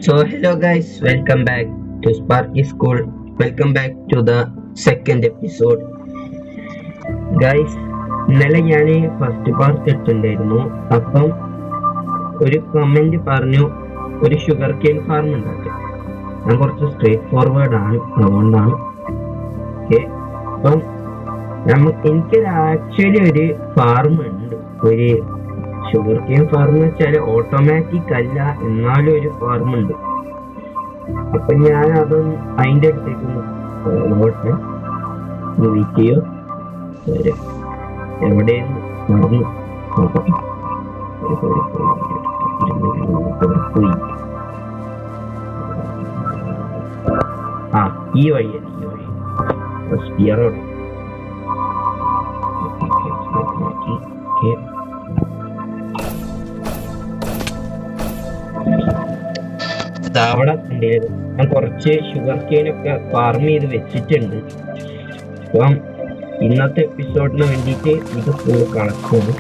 So hello guys, welcome back to Sparky School. Welcome back to the second episode. Guys, ഇന്നലെ ഞാൻ first part ഇട്ടുണ്ടായിരുന്നു. അപ്പം ഒരു comment പറഞ്ഞു ഒരു ഷുഗർ കെയിൻ ഫാർം ഉണ്ടാക്കി. ഞാൻ കുറച്ച് സ്ട്രേറ്റ് ഫോർവേഡ് ആണ്, അതുകൊണ്ടാണ്. അപ്പം എനിക്കൊരു ആക്ച്വലി ഒരു ഫാർം ഉണ്ട്. ഒരു ഷുഗർ കെയിൻ ഫാർം എന്ന് വെച്ചാൽ ഓട്ടോമാറ്റിക് അല്ല, എന്നാലും ഒരു ഫാർം ഉണ്ട്. അപ്പൊ ഞാൻ അതിന്റെ അടുത്തേക്ക് വെയിറ്റ് ചെയ്യോ, എവിടെയെന്ന് മറന്നു നോക്കട്ടെ. പോയി ഈ വഴിയല്ല, ഈ വഴി സ്പിയറോടെ അവിടെ ഞാൻ കുറച്ച് ഷുഗർ കെയിനൊക്കെ ഫാർം ചെയ്ത് വെച്ചിട്ടുണ്ട്. അപ്പം ഇന്നത്തെ എപ്പിസോഡിന് വേണ്ടിയിട്ട് ഇത് ഫുൾ കളക്റ്റാണ്.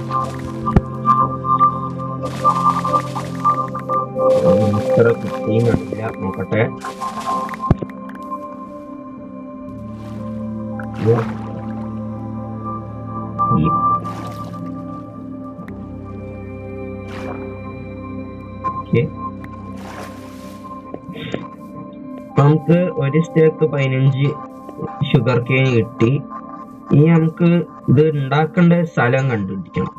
ഇത്ര കുട്ടിയും കണ്ടില്ല, നോക്കട്ടെ. നമുക്ക് ഒരു സ്റ്റേക്ക് 15 ഷുഗർ കെയിൻ കിട്ടി. ഇനി നമുക്ക് ഇത് ഉണ്ടാക്കേണ്ട സ്ഥലം കണ്ടുപിടിക്കണം.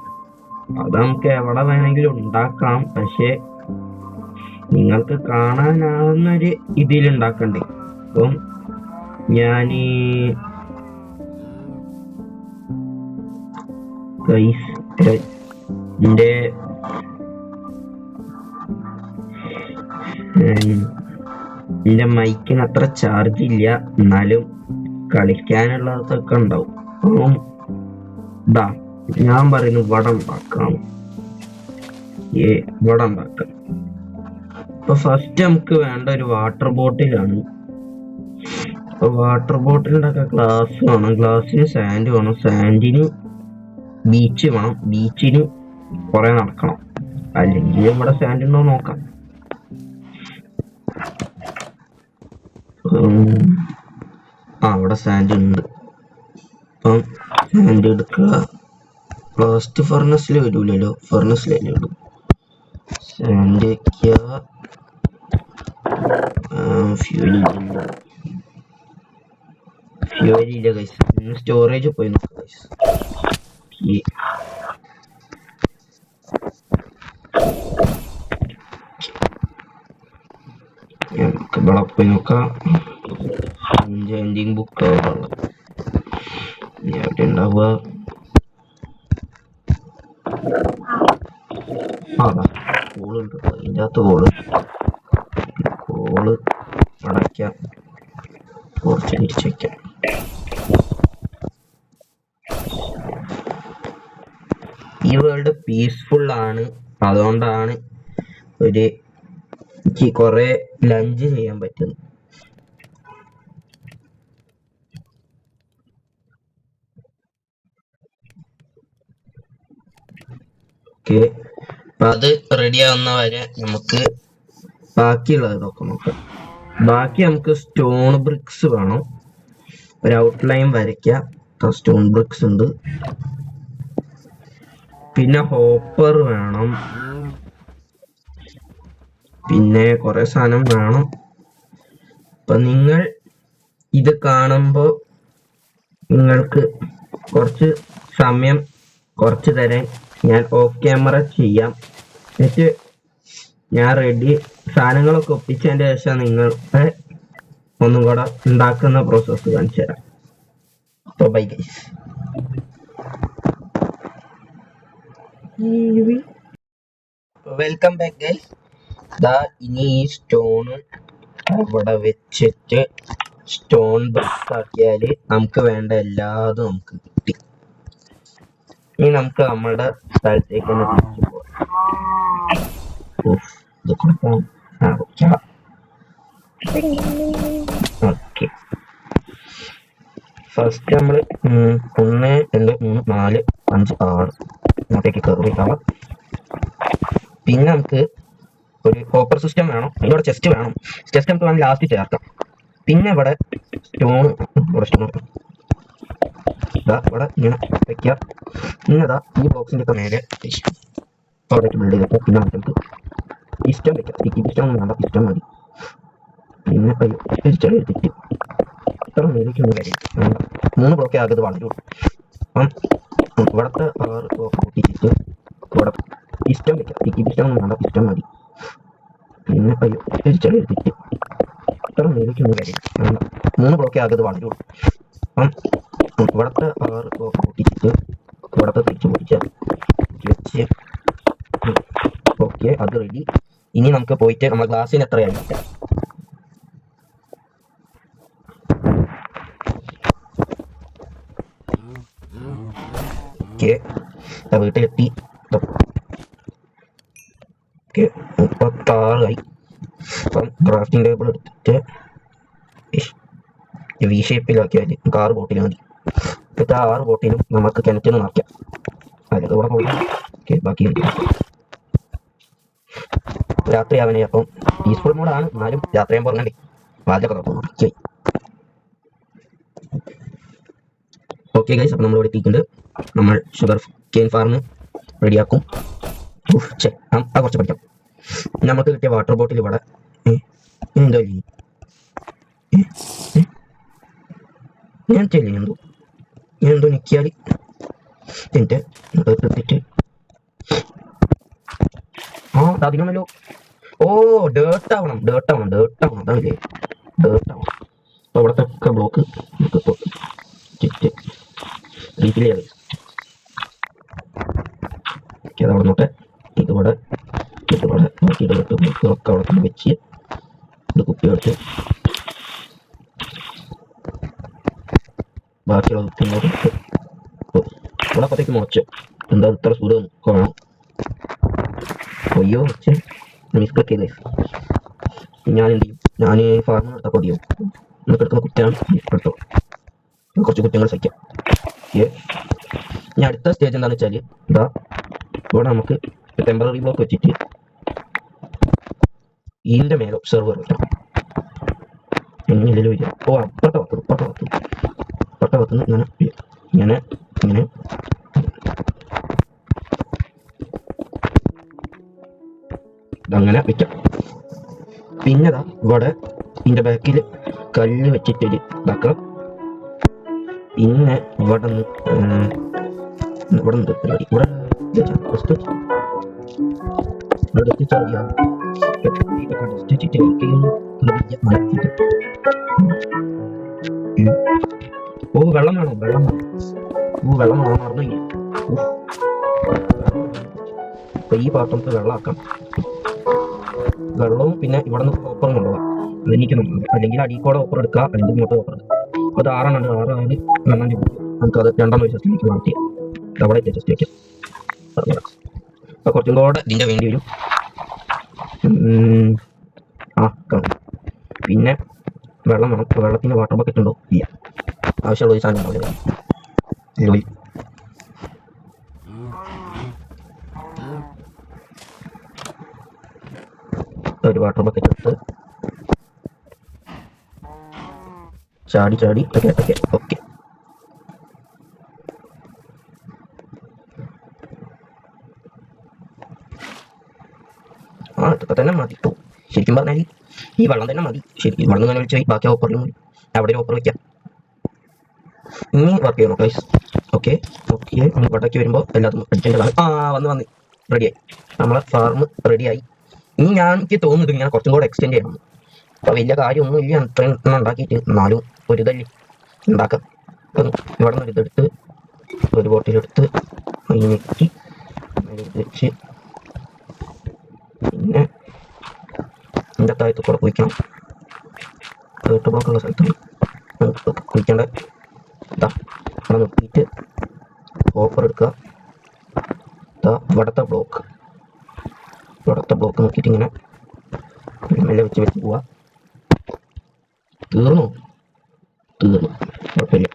അത് നമുക്ക് എവിടെ വേണമെങ്കിലും ഉണ്ടാക്കാം, പക്ഷെ നിങ്ങൾക്ക് കാണാനാവുന്നൊരു ഇതിൽ ഉണ്ടാക്കണ്ടേ. അപ്പം ഞാൻ എന്റെ മൈക്കിന് അത്ര ചാർജ് ഇല്ല, എന്നാലും കളിക്കാനുള്ളതൊക്കെ ഉണ്ടാവും. അപ്പം ഞാൻ പറയുന്നു വട ഉണ്ടാക്കാം. വട ഉണ്ടാക്കാം. അപ്പൊ ഫസ്റ്റ് നമുക്ക് വേണ്ട ഒരു വാട്ടർ ബോട്ടിലാണ്. അപ്പൊ വാട്ടർ ബോട്ടിലുണ്ടാക്കാൻ ഗ്ലാസ് വേണം. ഗ്ലാസ്സിന് സാൻഡ് വേണം. സാൻഡിന് ബീച്ച് വേണം. ബീച്ചിന് കുറെ നടക്കണം, അല്ലെങ്കിൽ ഇവിടെ സാൻഡ് ഉണ്ടോ നോക്കാം. അവിടെ സാൻഡ് ഉണ്ട്. അപ്പം സാൻഡ് എടുക്കുക. ലാസ്റ്റ് ഫർണസിൽ വരൂലല്ലോ, ഫർണസിലല്ലേ ഇടും. സാൻഡ് വയ്ക്കുക. ഫ്യൂവലില്ല ഗൈസ്. സ്റ്റോറേജ് പോയി നോക്കാം ഗൈസ്. ഇവിടെ പോയി നോക്കാം. എൻഡിങ് ബുക്ക് എവിടെ ഉണ്ടാവുക? കോളുണ്ട്, അതിൻ്റെ അകത്ത് കോള് അടയ്ക്കാം, കുറച്ച് തിരിച്ചു വയ്ക്കാം. ഈ വേൾഡ് പീസ്ഫുൾ ആണ്, അതുകൊണ്ടാണ് എനിക്ക് കുറെ ലഞ്ച് ചെയ്യാൻ പറ്റുന്നത്. അപ്പൊ അത് റെഡി ആവുന്ന വരെ നമുക്ക് ബാക്കിയുള്ളത് ഇതൊക്കെ നോക്കാം. ബാക്കി നമുക്ക് സ്റ്റോൺ ബ്രിക്സ് വേണം. ഒരു ഔട്ട്ലൈൻ വരയ്ക്കാം. സ്റ്റോൺ ബ്രിക്സ് ഉണ്ട്. പിന്നെ ഹോപ്പർ വേണം. പിന്നെ കുറെ സാധനം വേണം. അപ്പൊ നിങ്ങൾ ഇത് കാണുമ്പോൾ നിങ്ങൾക്ക് കുറച്ച് സമയം കുറച്ച് തരാൻ ഞാൻ ഓഫ് ക്യാമറ ചെയ്യാം. എന്നിട്ട് ഞാൻ റെഡി സാധനങ്ങളൊക്കെ ഒപ്പിച്ചതിന്റെ ശേഷം നിങ്ങൾക്ക് ഒന്നും കൂടെ ഉണ്ടാക്കുന്ന പ്രോസസ്സ് കാണിച്ചു തരാം. അപ്പോൾ bye guys. Welcome back guys. ഇനി ഈ സ്റ്റോണ് അവിടെ വെച്ചിട്ട് സ്റ്റോൺ ബ്രിക്സ് ആക്കിയാല് നമുക്ക് വേണ്ട എല്ലാതും നമുക്ക് കിട്ടി. ഇനി നമുക്ക് നമ്മുടെ സ്ഥലത്തേക്ക് ഒന്ന് തിരിച്ചു പോകാം. ഓക്കെ, ഫസ്റ്റ് നമ്മൾ 1 2 3 4 5 6 ഇങ്ങോട്ടേക്ക് കയറി കാണാം. പിന്നെ നമുക്ക് ഒരു ഹോപ്പർ സിസ്റ്റം വേണം, ഇവിടെ ചെസ്റ്റ് വേണം. ചെസ്റ്റ് നമുക്ക് വേണം ലാസ്റ്റ് ചേർക്കാം. പിന്നെ ഇവിടെ സ്റ്റോൺ, ഇതാ ഇവിടെ ഇങ്ങനെ വെക്കുക. ഇന്നതാ ഈ ബോക്സിൻ്റെ ഒക്കെ മേലെ അവിടെ ബിൽഡ് ചെയ്തിട്ട് പിന്നെ നമുക്ക് പിസ്റ്റം വെക്കാം. സ്റ്റിക്കി പിസ്റ്റം ഒന്നും വേണ്ട, പിസ്റ്റം മതി. പിന്നെ ചെറിയ എടുത്തിട്ട് ഇത്ര മേലേക്കൊന്നും കാര്യം 3 ബ്ലോക്കേ ആകത് വളരുള്ളൂ. അപ്പം ഇവിടുത്തെ 6 ബ്ലോക്ക് പൊട്ടിച്ചിട്ട് ഇവിടെ പിസ്റ്റം വെക്കാം. സ്റ്റിക്കി പിസ്റ്റം ഒന്നും വേണ്ട, പിസ്റ്റം മതി. പിന്നെ ചെറിയ എടുത്തിട്ട് ഇത്ര മേലേക്കൊന്നും കാര്യം 3 ബ്ലോക്കേ ആകത് വളരുള്ളൂ. അപ്പം ഇവിടുത്തെ 6 ബ്ലോക്ക് പൊട്ടിച്ചിട്ട് ഇവിടുത്തെ തിരിച്ച് പൊട്ടിച്ച് വെച്ച് ഓക്കെ, അത് റെഡി. ഇനി നമുക്ക് പോയിട്ട് നമ്മൾ ഗ്ലാസ്സിന് എത്രയാണ് വീട്ടിലെത്തി. ഓക്കെ 36 അപ്പം ക്രാഫ്റ്റിംഗ് ടേബിൾ എടുത്തിട്ട് വി ഷേപ്പിലാക്കിയാൽ നമുക്ക് 6 ബോട്ടിൽ മതി. ഇപ്പോഴത്തെ 6 ബോട്ടിലും നമുക്ക് കിണറ്റിൽ നിന്ന് നിറയ്ക്കാം. അതിലൂടെ കൂടെ പോയി ഓക്കെ ബാക്കി രാത്രി ആവണേ. അപ്പം പീസ്ഫുൾ മോഡാണ്, എന്നാലും രാത്രി ആകുമ്പോൾ പറഞ്ഞേ വാചൊക്കെ തുറക്കുന്നു. ഓക്കെ ഗൈസ്, അപ്പം നമ്മളിവിടെ എത്തിയിട്ടുണ്ട്. നമ്മൾ ഷുഗർ കെയിൻ ഫാർമ് റെഡിയാക്കും. കുറച്ച് പഠിക്കാം. നമുക്ക് കിട്ടിയ വാട്ടർ ബോട്ടിൽ ഇവിടെ എന്തോ ഞാൻ ചെല്ലി എന്തോ നിൽക്കിയാൽ എന്നിട്ട് എടുത്തിട്ട് അതിനല്ലോ. ഓ ഡേർട്ടാവണം അതാണല്ലേ, ഡേർട്ടാവണം. അപ്പോൾ ഇവിടുത്തെ ഒക്കെ ബ്ലോക്ക് നമുക്കിപ്പോൾ റീഫിൽ ചെയ്യാതെ അതവിടെ നോട്ടെ. ഇതിവിടെ ബാക്കിയിടത്ത് ബ്ലോക്ക് അവിടെ തന്നെ വെച്ച് ഇത് കുപ്പി എടുത്ത് ബാക്കിയുള്ള കുപ്പിനോട് ഇവിടെ അപ്പത്തേക്ക് മുളച്ച് എന്താ ഇത്ര സൂര്യ വേണം. അയ്യോ മിസ്ക്ലിക്ക് ചെയ്തേ. ഞാൻ എന്ത് ചെയ്യും, ഞാൻ ഫാർമർ എടുത്താൽ മതിയോ? നമുക്ക് എടുക്കുന്ന കുറ്റാണ് എടുത്തോ, കുറച്ച് കുറ്റങ്ങൾ സഹിക്കാം. ഇനി അടുത്ത സ്റ്റേജ് എന്താണെന്ന് വെച്ചാൽ ഇതാ ഇവിടെ നമുക്ക് ടെമ്പററി ബ്ലോക്ക് വെച്ചിട്ട് ഇതിൻ്റെ മേലെ ഒബ്സർവർ വെക്കണം. എങ്ങനെയല്ലോ വരിക. ഓ അപ്പുറത്തെ ഭാഗത്തുനിന്ന് ഇങ്ങനെ അങ്ങനെ വെക്കാം. പിന്നെ ഇവിടെ ഇതിൻ്റെ ബാക്കിൽ കല്ല് വെച്ചിട്ടൊരു ഇതാക്കാം. പിന്നെ ഇവിടെ നിന്ന് പരിപാടി ഇവിടെ വെള്ളം വേണം. വെള്ളം മറന്നു. അപ്പൊ ഈ പാത്രത്തിൽ വെള്ളമാക്കാം. വെള്ളവും പിന്നെ ഇവിടെ നിന്ന് ഓപ്പറും കൊണ്ടുപോകാം. അതെനിക്ക് അല്ലെങ്കിൽ അടിക്കോടെ ഓപ്പർ എടുക്കുക, അല്ലെങ്കിൽ ഇങ്ങോട്ട് ഓപ്പർ എടുക്കുക. അപ്പോൾ അത് 6 എണ്ണം നമുക്കത് 2 ജസ്റ്റ് മാറ്റി അവിടെ ജസ്റ്റ് വയ്ക്കാം. അപ്പോൾ കുറച്ചും കൂടെ ഇതിൻ്റെ വേണ്ടി വരും. പിന്നെ വെള്ളം വേണം. വെള്ളത്തിന് വാട്ടർ ബക്കറ്റ് ഉണ്ടോ? ഇല്ല. ആവശ്യമുള്ള ഒരു സാധനം ഉണ്ടാവില്ല. ഒരു വാട്ടർ ബക്കറ്റ് എടുത്ത് ചാടി ഓക്കെ. ഇതൊക്കെ തന്നെ മതി. ശരിക്കും പറഞ്ഞാൽ ഈ വെള്ളം തന്നെ മതി. ശരിക്കും വെള്ളം തന്നെ വിളിച്ച് ബാക്കി ഓപ്പറിലും അവിടെ ഒരു ഓപ്പർ വയ്ക്കാം. ഇനി വർക്ക് ചെയ്യണം ഗൈസ്. ഓക്കെ ഇവിടേക്ക് വരുമ്പോൾ എല്ലാതും അടിക്കേണ്ടതാണ്. വന്ന് റെഡിയായി. നമ്മളെ ഫാർമ് റെഡിയായി. ഇനി എനിക്ക് തോന്നുന്നത് ഇങ്ങനെ കുറച്ചും കൂടെ എക്സ്റ്റെൻഡ് ചെയ്യണം. അപ്പോൾ വലിയ കാര്യമൊന്നും ഇല്ല, അത്രയും ഉണ്ടാക്കിയിട്ട് എന്നാലും ഒരു ഇതല്ലേ ഉണ്ടാക്കാം. അപ്പം ഇവിടെ നിന്ന് ഇതെടുത്ത് ഒരു ബോട്ടിലെടുത്ത് നെറ്റി വെച്ച് പിന്നെ ഇതിൻ്റെ താഴത്ത് കൂടെ കുഴിക്കണം. 8 ബ്ലോക്കുള്ള സ്ഥലത്താണ് കുഴിക്കേണ്ട. അവിടെ നിർത്തിയിട്ട് ഓഫർ എടുക്കുക. ഇവിടുത്തെ ബ്ലോക്ക് നോക്കിയിട്ട് ഇങ്ങനെ മെല്ലെ വെച്ച് പോവുക. തീർന്നു കുഴപ്പമില്ല.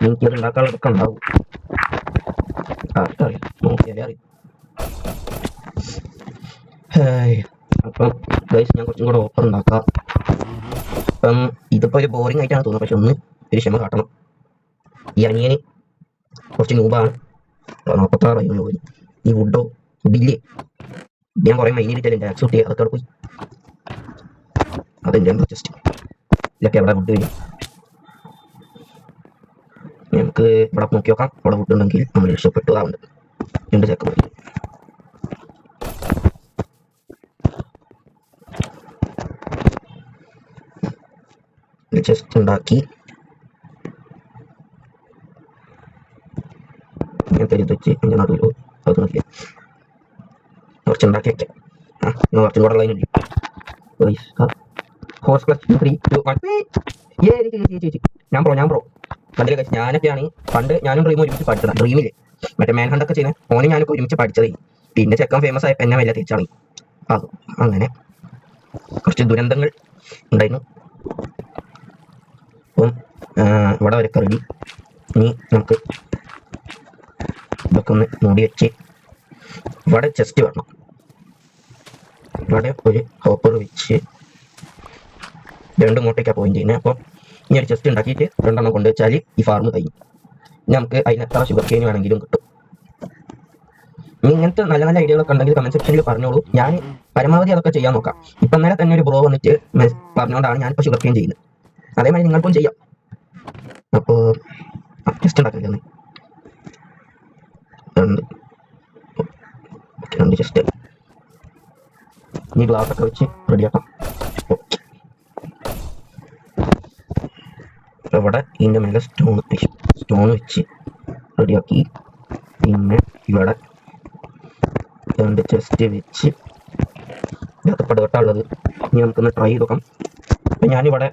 എനിക്കത് ഉണ്ടാക്കാനുള്ളതൊക്കെ ഉണ്ടാവും. നോക്കിയാലേ അറിയും. അപ്പം ഗൈസ് ഞാൻ കുറച്ചും കൂടെ ഓഫർ ഉണ്ടാക്കാം. അപ്പം ഇതിപ്പോൾ ഒരു ബോറിംഗ് ആയിട്ടാണ് തോന്നുന്നത്, പക്ഷെ ഒന്ന് ഒരു ക്ഷമ കാട്ടണം. ഈ അനിയന് കുറച്ച് നൂബാണ്. 46 പോയി. ഈ ഫുഡില്ലേ ഞാൻ കുറേ മൈനിലിട്ടല്ലേ എൻ്റെ ആക്സ് കിട്ടിയ അതൊക്കെ അവിടെ പോയി. അതെൻ്റെ എന്താ ജസ്റ്റ് ഇതൊക്കെ എവിടെ ഫുഡ് വരും. നമുക്ക് ഇവിടെ നോക്കി നോക്കാം. അവിടെ ഫുഡ് ഉണ്ടെങ്കിൽ നമ്മൾ രക്ഷപ്പെട്ടു. ആവുന്നുണ്ട് 2 ചക്ക മതി. ചെസ്റ്റ് ഉണ്ടാക്കി ഇങ്ങനത്തെ ഇത് വെച്ച് എൻ്റെ നടുവിലോ അത് നോക്കിയ കുറച്ചുണ്ടാക്കി വയ്ക്കാം. കുറച്ചും കൂടെ ഉള്ളതിനുണ്ട്. ഹോസ് പ്ലസ് 3 ഞാൻ ബ്രോ കണ്ടില്ല കഴിച്ച്. ഞാനൊക്കെയാണ് പണ്ട് ഞാനും ഡ്രീമും ഒരുമിച്ച് പഠിച്ചതാണ്. ഡ്രീമില് മറ്റേ മാൻ ഹണ്ടൊക്കെ ചെയ്യുന്നത് ഓന് ഞാനൊക്കെ ഒരുമിച്ച് പഠിച്ചത്. പിന്നെ ചെക്കൻ ഫേമസ് ആയപ്പോൾ എന്നെ വല്ല തേച്ചാണ്. അത് അങ്ങനെ കുറച്ച് ദുരന്തങ്ങൾ ഉണ്ടായിരുന്നു. അപ്പം ഇവിടെ വരൊക്കെ റെഡി. ഇനി നമുക്ക് ഇതൊക്കെ ഒന്ന് മൂടി വെച്ച് ഇവിടെ ചെസ്റ്റ് വരണം. ഇവിടെ ഒരു ഹോപ്പർ വെച്ച് 2 ഇങ്ങോട്ടേക്കാണ് പോയിന്റ് ചെയ്യുന്നത്. അപ്പോൾ ഇനി ഒരു ചെസ്റ്റ് ഉണ്ടാക്കിയിട്ട് 2 എണ്ണം കൊണ്ട് വെച്ചാൽ ഈ ഫാർം കഴിഞ്ഞു. നമുക്ക് അതിനെത്ര ഷുഗർ കെയിൻ വേണമെങ്കിലും കിട്ടും. ഇനി ഇങ്ങനത്തെ നല്ല നല്ല ഐഡിയകളൊക്കെ ഉണ്ടെങ്കിൽ കമന്റ് സെക്ഷനിൽ പറഞ്ഞോളൂ. ഞാൻ പരമാവധി അതൊക്കെ ചെയ്യാൻ നോക്കാം. ഇപ്പം നേരെ തന്നെ ഒരു ബ്രോ വന്നിട്ട് പറഞ്ഞുകൊണ്ടാണ് ഞാനിപ്പോൾ ഷുഗർ കെയിൻ ചെയ്യുന്നത്. അതേമാതിരി നിങ്ങൾക്കും ചെയ്യാം. അപ്പോൾ ചെസ്റ്റ് ഉണ്ടാക്കില്ലേ 2 ചെസ്റ്റ്. ഇനി ഗ്ലാസ് ഒക്കെ വെച്ച് റെഡിയാക്കാം. ഇവിടെ ഇതിൻ്റെ മേലെ സ്റ്റോൺ വെച്ച് റെഡിയാക്കി. പിന്നെ ഇവിടെ 2 ചെസ്റ്റ് വെച്ച് ഇതിനകത്ത് പടുകെട്ടുള്ളത്. ഇനി നമുക്കൊന്ന് ട്രൈ ചെയ്ത് നോക്കാം. അപ്പം ഞാനിവിടെ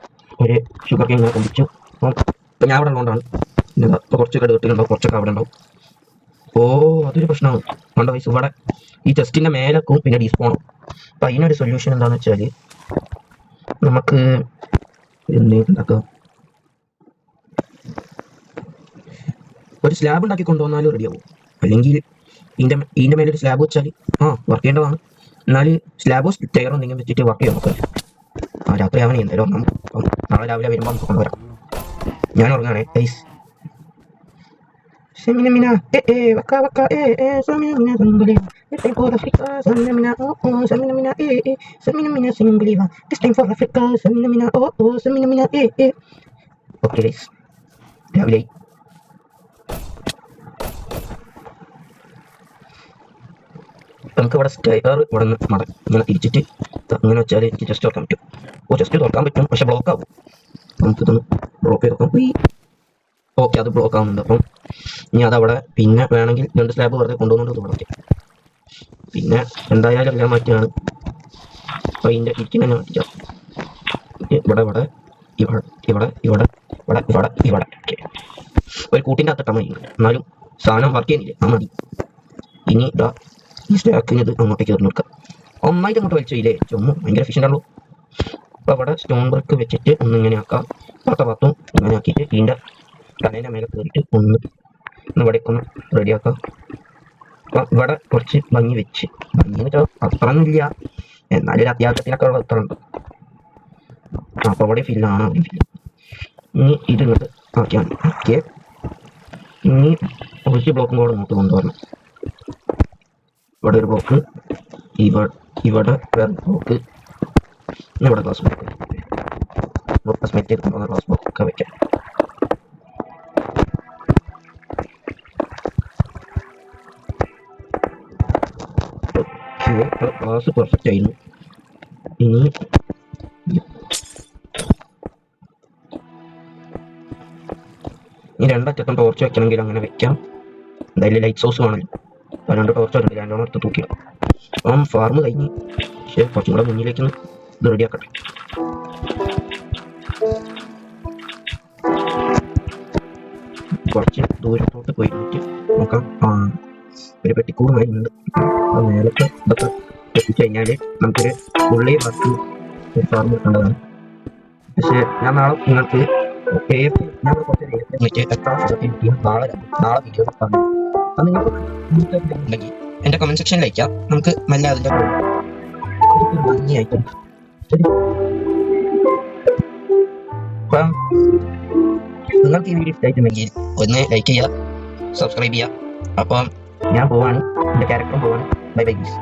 ഒരു ഷുഗർ കെയിൻ ഇങ്ങനെ കൊണ്ടിച്ചു. അപ്പം ഞാൻ ഇവിടെ ഉള്ളതുകൊണ്ടാണ് ഇപ്പോൾ കുറച്ച് കടുകെട്ടിലുണ്ടാവും, കുറച്ചൊക്കെ അവിടെ ഉണ്ടാവും. ഓ അതൊരു പ്രശ്നമാണ്. കണ്ട വയസ്സ് ഇവിടെ ഈ ചെസ്റ്റിൻ്റെ മേലക്കും പിന്നെ ഡീസ്പോണും. അപ്പം അതിനൊരു സൊല്യൂഷൻ എന്താണെന്ന് വെച്ചാൽ നമുക്ക് എന്തെങ്കിലും ഉണ്ടാക്കാം. ഒരു സ്ലാബ് ഉണ്ടാക്കി കൊണ്ടുവന്നാലും റെഡിയാവും. അല്ലെങ്കിൽ ഇതിൻ്റെ മേലെ ഒരു സ്ലാബ് വെച്ചാൽ വർക്ക് ചെയ്യേണ്ടതാണ്. എന്നാൽ സ്ലാബോ സ്റ്റെയറോ എന്തെങ്കിലും വെച്ചിട്ട് വർക്ക് ചെയ്യാൻ നോക്കാം. രാത്രി ആവണേ എന്തായാലും ഉറങ്ങാം. നാളെ രാവിലെ വരുമ്പോൾ നമുക്ക് കൊണ്ടുവരാം. ഞാൻ ഉറങ്ങാണേ guys. Semina waka semina singliva. This time for Africa, semina semina singliva. This time for Africa, semina semina Okay guys, രാവിലെ നമുക്ക് ഇവിടെ സ്റ്റെയർ ഇവിടെ നിന്ന് ഇങ്ങനെ തിരിച്ചിട്ട് ഇങ്ങനെ വെച്ചാൽ എനിക്ക് ജസ്റ്റ് തുറക്കാൻ പറ്റും. ജസ്റ്റ് തുറക്കാൻ പറ്റും, പക്ഷെ ബ്ലോക്ക് ആവും. നമുക്കിതൊന്ന് ബ്ലോക്ക് ചെയ്ത് നോക്കാം. ഓക്കെ, അത് ബ്ലോക്ക് ആവുന്നുണ്ട്. അപ്പം ഇനി അതവിടെ പിന്നെ വേണമെങ്കിൽ 2 സ്ലാബ് വെറുതെ കൊണ്ടുവന്നുകൊണ്ട് തുടങ്ങി. പിന്നെ എന്തായാലും എല്ലാം മാറ്റിയാണ്. അപ്പോൾ ഇതിൻ്റെ ഇരിക്കുന്ന തന്നെ മാറ്റിക്കാം. ഇവിടെ ഇവിടെ ഇവിടെ ഇവിടെ ഇവിടെ ഇവിടെ ഇവിടെ ഇവിടെ ഓക്കെ. ഒരു കൂട്ടിൻ്റെ അകത്തിട്ടാൽ മതി. എന്നാലും സാധനം വർക്ക് ചെയ്യുന്നില്ല, ആ മതി. ഇനി ഇതാ ഈ സ്റ്റാക്കിന് ഇത് അങ്ങോട്ടേക്ക് എറിഞ്ഞു കൊടുക്കാം. ഒന്നായിട്ട് അങ്ങോട്ട് വലിച്ചില്ലേ, ചുമ്മാ ഭയങ്കര എഫിഷ്യൻ്റ് ആണല്ലോ. അപ്പോൾ അവിടെ സ്റ്റോൺ ബ്രിക്ക് വെച്ചിട്ട് ഒന്നിങ്ങനെ ആക്കാം. ഭാഗത്തും ഇങ്ങനെ ആക്കിയിട്ട് ഇതിൻ്റെ കടേൻ്റെ മേലെ കയറിയിട്ട് ഒന്ന് ഇവിടേക്ക് ഒന്ന് റെഡിയാക്കാം. അപ്പം ഇവിടെ കുറച്ച് ഭംഗി വെച്ച് ഭംഗി എന്ന് വെച്ചാൽ അത്രയൊന്നുമില്ല, എന്നാലും ഒരു അത്യാവശ്യത്തിനൊക്കെ ഉള്ള അത്ര ഉണ്ട്. അപ്പോൾ അവിടെ ഫില്ലാണ്, അവിടെ ഫില്ല്. ഇനി ഇത് ഇങ്ങോട്ട് ആക്കിയാണ് ഓക്കെ. ഇനി കുറച്ച് ബ്ലോക്കും കൂടെ നോക്കി കൊണ്ടുവരണം. ഇവിടെ ഒരു ബ്ലോക്ക്, ഇവിടെ വേറെ ബ്ലോക്ക്, ഇവിടെ ഗ്ലാസ് ബ്ലോക്ക്, സ്മെറ്റ് ചെയ്ത് കൊണ്ടുവന്ന ഗ്ലാസ് ബ്ലോക്കൊക്കെ വെക്കാം. ഗ്ലാസ് പെർഫെക്റ്റ് ആയിരുന്നു. ഇനി ഈ 2 അറ്റത്തും ടോർച്ച് വെക്കണമെങ്കിൽ അങ്ങനെ വെക്കാം. എന്തായാലും ലൈറ്റ് സോഴ്സ് വേണമല്ലോ. അപ്പോൾ 2 ടോർച്ച് ഉണ്ട്, 2 എടുത്ത് തൂക്കിയിടാം. അപ്പം ഫാർമ് കഴിഞ്ഞ്, പക്ഷേ കുറച്ചും കൂടെ മുന്നിലേക്ക് ഇത് റെഡിയാക്കട്ടെ. കുറച്ച് ദൂരത്തോട്ട് പോയിട്ട് നോക്കാം. ഒരു പെട്ടിക്കൂടുമായിട്ടുണ്ട്. മേലൊക്കെ ഇതൊക്കെ എത്തിക്കഴിഞ്ഞാൽ നമുക്കൊരു ഉള്ളി വർക്ക് ഒരു ഫാർമ് കിട്ടേണ്ടതാണ്. പക്ഷേ ഞാൻ നാളെ നിങ്ങൾക്ക് ഞങ്ങൾ കുറച്ച് നേരത്തെ എത്ര കിട്ടിയും നാളെ വീഡിയോ പറഞ്ഞു. അത് നിങ്ങൾക്ക് ഉണ്ടെങ്കിൽ എൻ്റെ കമൻറ്റ് സെക്ഷനിൽ അയക്കാം. നമുക്ക് മെല്ലെ അതിൻ്റെ ഒരു ഭംഗിയായിട്ട്. അപ്പം നിങ്ങൾക്ക് ഈ വീഡിയോ ഇഷ്ടമായിട്ടുണ്ടെങ്കിൽ ഒന്ന് ലൈക്ക് ചെയ്യുക, സബ്സ്ക്രൈബ് ചെയ്യുക. അപ്പം ഞാൻ പോവാണ്, എൻ്റെ ക്യാരക്ടറും പോവാണ്. ബൈ ബൈ ഗീസ്.